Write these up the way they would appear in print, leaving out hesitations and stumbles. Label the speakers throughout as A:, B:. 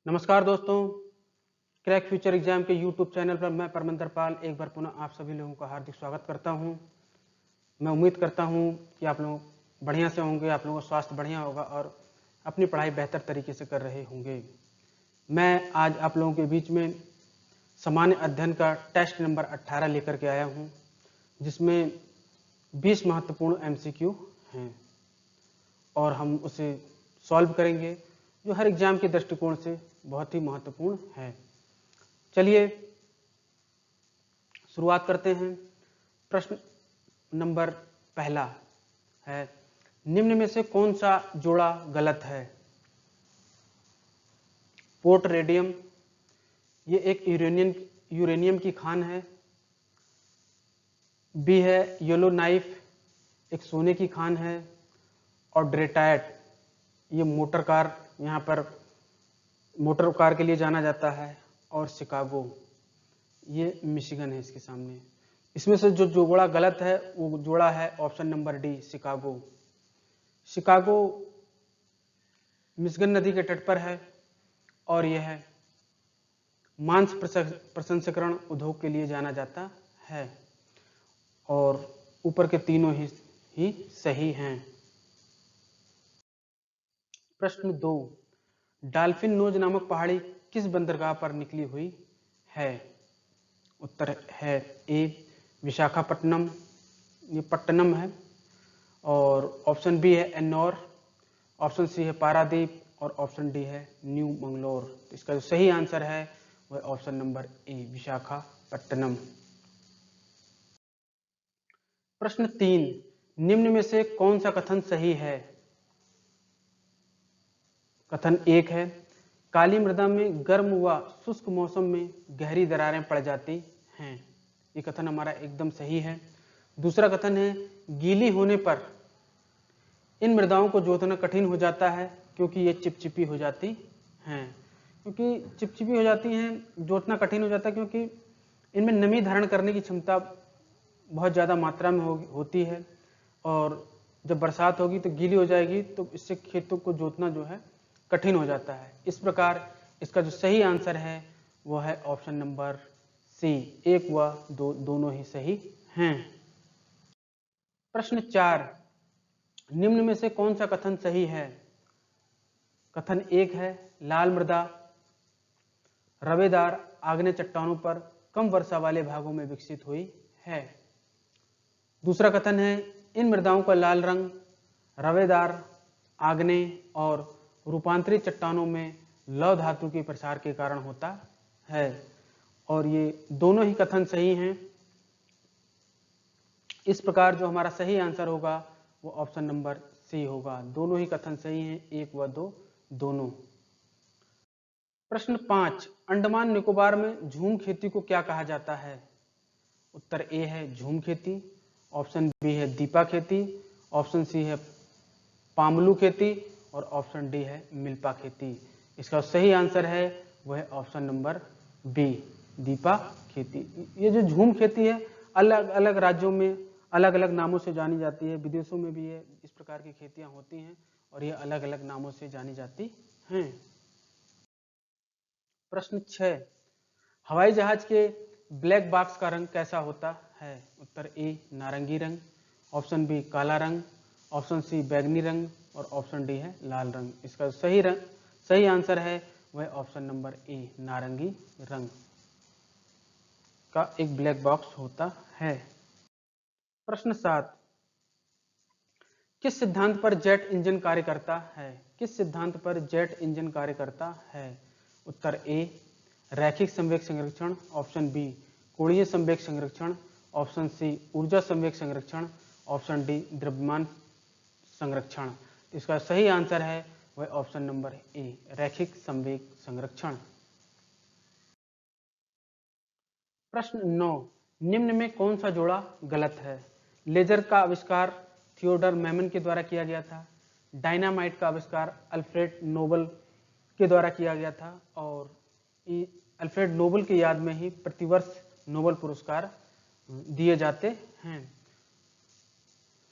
A: नमस्कार दोस्तों, crack future exam के यूट्यूब चैनल पर मैं परमिंदर पाल एक बार पुनः आप सभी लोगों का हार्दिक स्वागत करता हूं। मैं उम्मीद करता हूं कि आप लोग बढ़िया से होंगे, आप लोगों का स्वास्थ्य बढ़िया होगा और अपनी पढ़ाई बेहतर तरीके से कर रहे होंगे। मैं आज आप लोगों के बीच में सामान्य अध्ययन का टेस्ट नंबर 18 लेकर के आया हूँ, जिसमें 20 महत्वपूर्ण MCQ हैं और हम उसे सॉल्व करेंगे, जो हर एग्जाम के दृष्टिकोण से बहुत ही महत्वपूर्ण है। चलिए शुरुआत करते हैं। प्रश्न नंबर पहला है, निम्न में से कौन सा जोड़ा गलत है? पोर्ट रेडियम, ये एक यूरेनियम की खान है। बी है येलो नाइफ, एक सोने की खान है। और ड्रेटाइट, ये मोटर कार, यहाँ पर मोटर कार के लिए जाना जाता है। और शिकागो, ये मिशिगन है इसके सामने। इसमें से जो जोड़ा गलत है वो जोड़ा है option number D, Chicago. Chicago Michigan नदी के तट पर है और यह मांस प्रसंस्करण उद्योग के लिए जाना जाता है। और ऊपर के तीनों ही सही हैं। प्रश्न 2, डॉल्फिन नोज नामक पहाड़ी किस बंदरगाह पर निकली हुई है? उत्तर है ए, विशाखापट्टनम, ये पट्टनम है। और ऑप्शन बी है एन्नौर, ऑप्शन सी है पारादीप और ऑप्शन डी है न्यू मंगलोर। तो इसका जो सही आंसर है वह ऑप्शन नंबर ए, विशाखापट्टनम। प्रश्न 3, निम्न में से कौन सा कथन सही है? कथन 1 है, काली मृदा में गर्म व शुष्क मौसम में गहरी दरारें पड़ जाती हैं। ये कथन हमारा एकदम सही है। दूसरा कथन है, गीली होने पर इन मृदाओं को जोतना कठिन हो जाता है क्योंकि ये चिपचिपी हो जाती हैं। क्योंकि चिपचिपी हो जाती हैं, जोतना कठिन हो जाता है क्योंकि इनमें नमी धारण करने की क्षमता बहुत ज़्यादा मात्रा में होती है। और जब बरसात होगी तो गीली हो जाएगी, तो इससे खेतों को जोतना जो है कठिन हो जाता है। इस प्रकार इसका जो सही आंसर है वह है ऑप्शन नंबर सी, 1 व 2 दोनों ही सही हैं। प्रश्न 4, निम्न में से कौन सा कथन सही है? कथन 1 है, लाल मृदा रवेदार आग्नेय चट्टानों पर कम वर्षा वाले भागों में विकसित हुई है। दूसरा कथन है, इन मृदाओं का लाल रंग रवेदार आग्नेय और रूपांतरित चट्टानों में लौह धातु के प्रसार के कारण होता है। और ये दोनों ही कथन सही हैं। इस प्रकार जो हमारा सही आंसर होगा वो ऑप्शन नंबर सी होगा। दोनों ही कथन सही हैं, 1 व 2 दोनों। प्रश्न 5, अंडमान निकोबार में झूम खेती को क्या कहा जाता है? उत्तर ए है झूम खेती, ऑप्शन बी है दीपा खेती, ऑप्शन सी है पामलू खेती और ऑप्शन डी है मिल्पा खेती। इसका सही आंसर है वह ऑप्शन नंबर बी, दीपा खेती। ये जो झूम खेती है अलग अलग राज्यों में अलग अलग नामों से जानी जाती है। विदेशों में भी ये इस प्रकार की खेतियां होती हैं और ये अलग अलग नामों से जानी जाती हैं। प्रश्न 6, हवाई जहाज के ब्लैक बॉक्स का रंग कैसा होता है? उत्तर ए, नारंगी रंग, ऑप्शन बी काला रंग, ऑप्शन सी बैगनी रंग और ऑप्शन डी है लाल रंग। इसका सही आंसर है वह ऑप्शन नंबर ए, नारंगी रंग का एक ब्लैक बॉक्स होता है। प्रश्न 7, किस सिद्धांत पर जेट इंजन कार्य करता है? किस सिद्धांत पर जेट इंजन कार्य करता है? उत्तर ए, रैखिक संवेग संरक्षण, ऑप्शन बी कोणीय संवेग संरक्षण, ऑप्शन सी ऊर्जा संवेग संरक्षण, ऑप्शन डी द्रव्यमान संरक्षण। इसका सही आंसर है वह ऑप्शन नंबर ए, रैखिक संवेग संरक्षण। प्रश्न 9, निम्न में कौन सा जोड़ा गलत है? लेजर का आविष्कार थियोडर मैमन के द्वारा किया गया था। डायनामाइट का आविष्कार अल्फ्रेड नोबल के द्वारा किया गया था और अल्फ्रेड नोबल की याद में ही प्रतिवर्ष नोबल पुरस्कार दिए जाते हैं।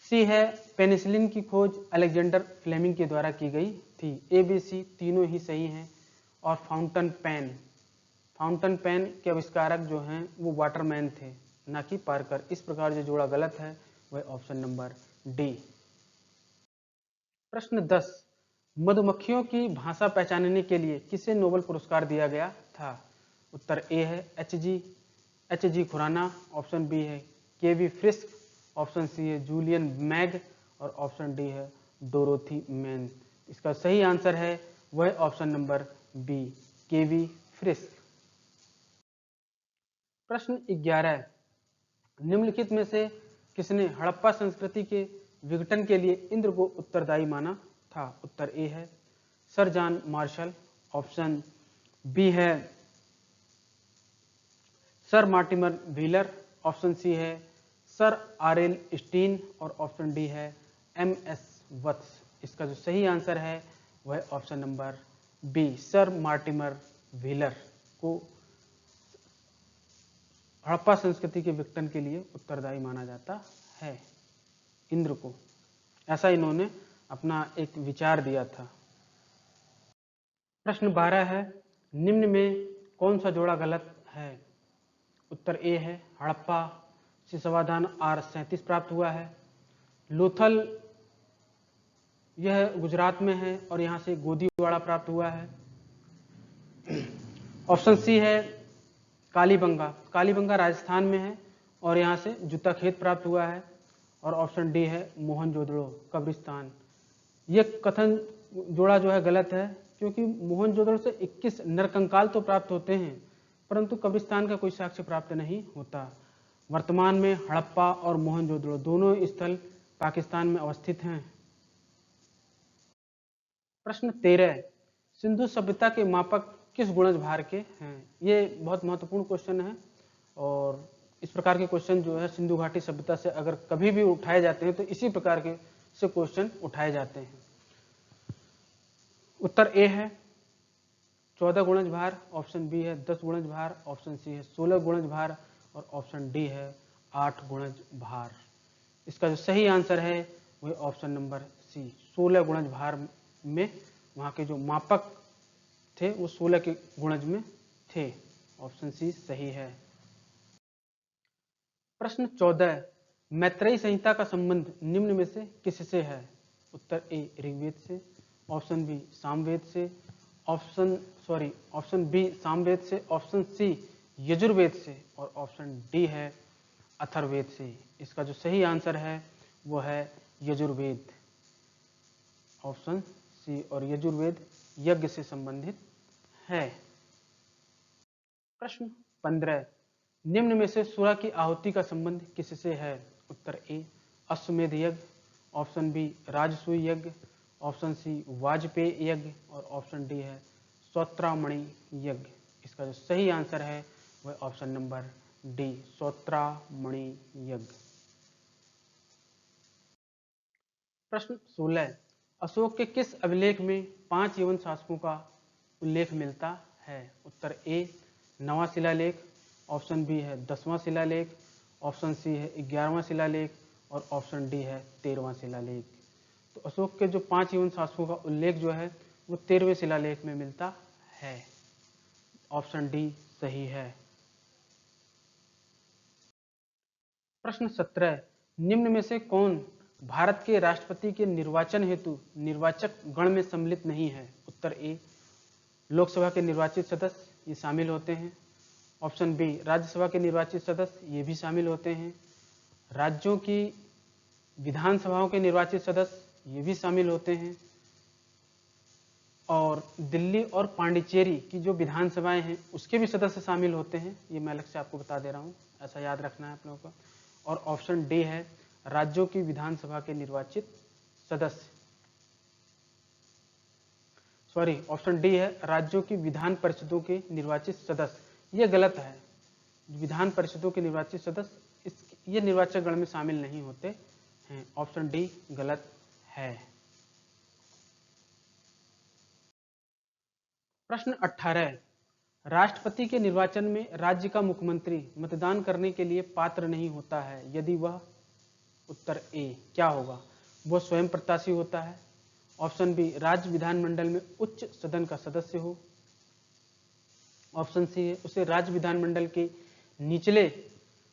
A: सी है, पेनिसिलिन की खोज अलेक्जेंडर फ्लेमिंग के द्वारा की गई थी। ए, बी, सी तीनों ही सही हैं और फाउंटेन पेन। फाउंटेन पेन के आविष्कारक जो हैं वो वाटरमैन थे, ना कि पार्कर। इस प्रकार जो जोड़ा गलत है वह ऑप्शन नंबर डी। प्रश्न 10, मधुमक्खियों की भाषा पहचानने के लिए किसे नोबेल पुरस्कार दिया गया था? उत्तर ए है H G Khurana, option B है K V Frisch, option C है जूलियन मैग और ऑप्शन डी है डोरोथी मैन। इसका सही आंसर है वह option number B, K V Frisch. प्रश्न 11, निम्नलिखित में से किसने हड़प्पा संस्कृति के विघटन के लिए इंद्र को उत्तरदायी माना था? उत्तर ए है sir John Marshall, option B है sir Mortimer Wheeler, option C है सर आर.एल. स्टीन और ऑप्शन डी है एम.एस. वत्स। इसका जो सही आंसर है वह option number B, sir Mortimer Wheeler को हड़प्पा संस्कृति के विघटन के लिए उत्तरदायी माना जाता है, इंद्र को। ऐसा इन्होंने अपना एक विचार दिया था। प्रश्न 12 है, निम्न में कौन सा जोड़ा गलत है? उत्तर ए है हड़प्पा से समाधान R37 प्राप्त हुआ है। लोथल यह गुजरात में है और यहाँ से गोदीवाड़ा प्राप्त हुआ है। ऑप्शन सी है कालीबंगा, कालीबंगा राजस्थान में है और यहाँ से जूता खेत प्राप्त हुआ है। और ऑप्शन डी है मोहनजोदड़ो कब्रिस्तान। यह कथन जोड़ा जो है गलत है, क्योंकि मोहनजोदड़ो से 21 नरकंकाल तो प्राप्त होते हैं, परंतु कब्रिस्तान का कोई साक्ष्य प्राप्त नहीं होता। वर्तमान में हड़प्पा और मोहनजोदड़ो दोनों स्थल पाकिस्तान में अवस्थित हैं। प्रश्न 13, सिंधु सभ्यता के मापक किस गुणज भार के हैं? ये बहुत महत्वपूर्ण क्वेश्चन है और इस प्रकार के क्वेश्चन जो है सिंधु घाटी सभ्यता से अगर कभी भी उठाए जाते हैं तो इसी प्रकार के से क्वेश्चन उठाए जाते हैं। उत्तर ए है 14 गुणज भार, ऑप्शन बी है 10 गुणज भार, ऑप्शन सी है 16 गुणज भार और ऑप्शन डी है 8 गुणज भार। इसका जो सही आंसर है वह ऑप्शन नंबर सी, 16 गुणज भार में वहाँ के जो मापक थे वो 16 के गुणज में थे। ऑप्शन सी सही है। प्रश्न 14, मैत्रेयी संहिता का संबंध निम्न में से किससे है? उत्तर ए ऋग्वेद से, ऑप्शन बी सामवेद से, ऑप्शन बी सामवेद से, ऑप्शन सी यजुर्वेद से और ऑप्शन डी है अथर्ववेद से। इसका जो सही आंसर है वो है यजुर्वेद, ऑप्शन सी। और यजुर्वेद यज्ञ से संबंधित है। प्रश्न 15, निम्न में से सूरा की आहुति का संबंध किससे है? उत्तर ए अश्वमेध यज्ञ, ऑप्शन बी राजसूय यज्ञ, ऑप्शन सी वाजपेयी यज्ञ और ऑप्शन डी है श्रोत्रामणि यज्ञ। इसका जो सही आंसर है वह ऑप्शन नंबर डी, श्रोत्रामणि यज्ञ। प्रश्न 16, अशोक के किस अभिलेख में 5 यवन शासकों का उल्लेख मिलता है? उत्तर ए 9वां शिलालेख, ऑप्शन बी है 10वां शिलालेख, ऑप्शन सी है 11वां शिलालेख और ऑप्शन डी है 13वां शिलालेख। तो अशोक के जो 5 यवन शासकों का उल्लेख जो है वो 13वें शिलालेख में मिलता है। ऑप्शन डी सही है। प्रश्न 17, निम्न में से कौन भारत के राष्ट्रपति के निर्वाचन हेतु निर्वाचक गण में सम्मिलित नहीं है? उत्तर ए लोकसभा के निर्वाचित सदस्य ये शामिल होते हैं, ऑप्शन बी राज्यसभा के निर्वाचित सदस्य ये भी शामिल होते हैं, राज्यों की विधानसभाओं के निर्वाचित सदस्य ये भी शामिल होते हैं और दिल्ली और पांडिचेरी की जो विधानसभाएं हैं उसके भी सदस्य शामिल होते हैं। ये मैं अलग से आपको बता दे रहा हूँ, ऐसा याद रखना है आप लोगों को। और ऑप्शन डी है राज्यों की विधानसभा के निर्वाचित सदस्य, ऑप्शन डी है राज्यों की विधान परिषदों के निर्वाचित सदस्य। ये गलत है, विधान परिषदों के निर्वाचित सदस्य ये निर्वाचक गण में शामिल नहीं होते हैं। ऑप्शन डी गलत है। प्रश्न 18, राष्ट्रपति के निर्वाचन में राज्य का मुख्यमंत्री मतदान करने के लिए पात्र नहीं होता है यदि वह, उत्तर ए क्या होगा? वह स्वयं प्रत्याशी होता है, ऑप्शन बी राज्य विधानमंडल में उच्च सदन का सदस्य हो, ऑप्शन सी है उसे राज्य विधानमंडल के निचले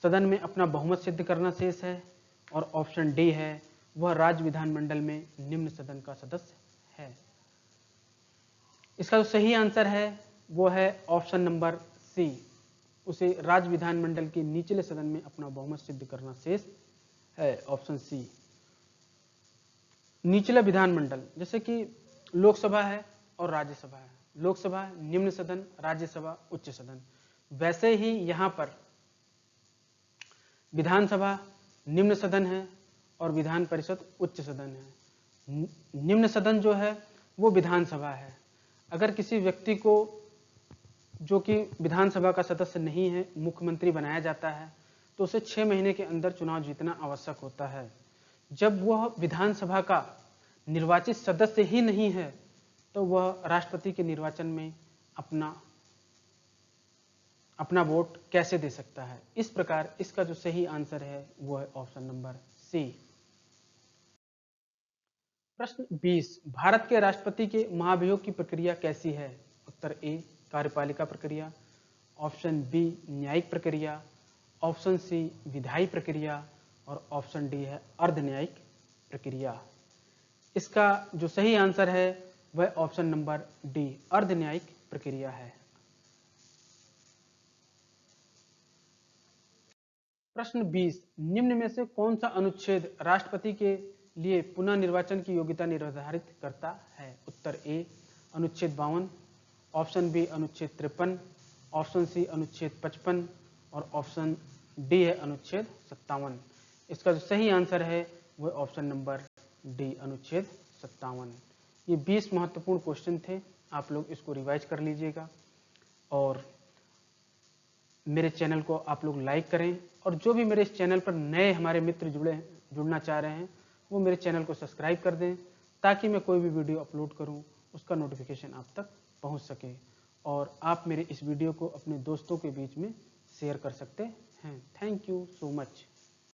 A: सदन में अपना बहुमत सिद्ध करना शेष है। और ऑप्शन डी है वह राज्य विधानमंडल में निम्न सदन का सदस्य है। इसका जो सही आंसर है वो है ऑप्शन नंबर सी, उसे राज्य विधानमंडल के निचले सदन में अपना बहुमत सिद्ध करना शेष है। Option C. निचला विधानमंडल जैसे कि लोकसभा है और राज्यसभा है, लोकसभा निम्न सदन, राज्यसभा उच्च सदन, वैसे ही यहां पर विधानसभा निम्न सदन है और विधान परिषद उच्च सदन है। निम्न सदन जो है वो विधानसभा है। अगर किसी व्यक्ति को जो कि विधानसभा का सदस्य नहीं है मुख्यमंत्री बनाया जाता है तो उसे 6 महीने के अंदर चुनाव जीतना आवश्यक होता है। जब वह विधानसभा का निर्वाचित सदस्य ही नहीं है तो वह राष्ट्रपति के निर्वाचन में अपना वोट कैसे दे सकता है। इस प्रकार इसका जो सही आंसर है वो है ऑप्शन नंबर सी। प्रश्न 20, भारत के राष्ट्रपति के महाभियोग की प्रक्रिया कैसी है। उत्तर ए कार्यपालिका प्रक्रिया, ऑप्शन बी न्यायिक प्रक्रिया, ऑप्शन सी विधायी प्रक्रिया और ऑप्शन डी है अर्ध न्यायिक प्रक्रिया। इसका जो सही आंसर है वह ऑप्शन नंबर डी अर्ध न्यायिक प्रक्रिया है। प्रश्न 20, निम्न में से कौन सा अनुच्छेद राष्ट्रपति के लिए पुनः निर्वाचन की योग्यता निर्धारित करता है। उत्तर ए अनुच्छेद 52, ऑप्शन बी अनुच्छेद 53, ऑप्शन सी अनुच्छेद 55 और ऑप्शन डी है अनुच्छेद 57। इसका जो सही आंसर है वह ऑप्शन नंबर डी अनुच्छेद 57। ये 20 महत्वपूर्ण क्वेश्चन थे, आप लोग इसको रिवाइज कर लीजिएगा और मेरे चैनल को आप लोग लाइक करें और जो भी मेरे इस चैनल पर नए हमारे मित्र जुड़ना चाह रहे हैं वो मेरे चैनल को सब्सक्राइब कर दें ताकि मैं कोई भी वीडियो अपलोड करूं उसका नोटिफिकेशन आप तक पहुंच सके और आप मेरे इस वीडियो को अपने दोस्तों के बीच में शेयर कर सकते हैं। Thank you so much.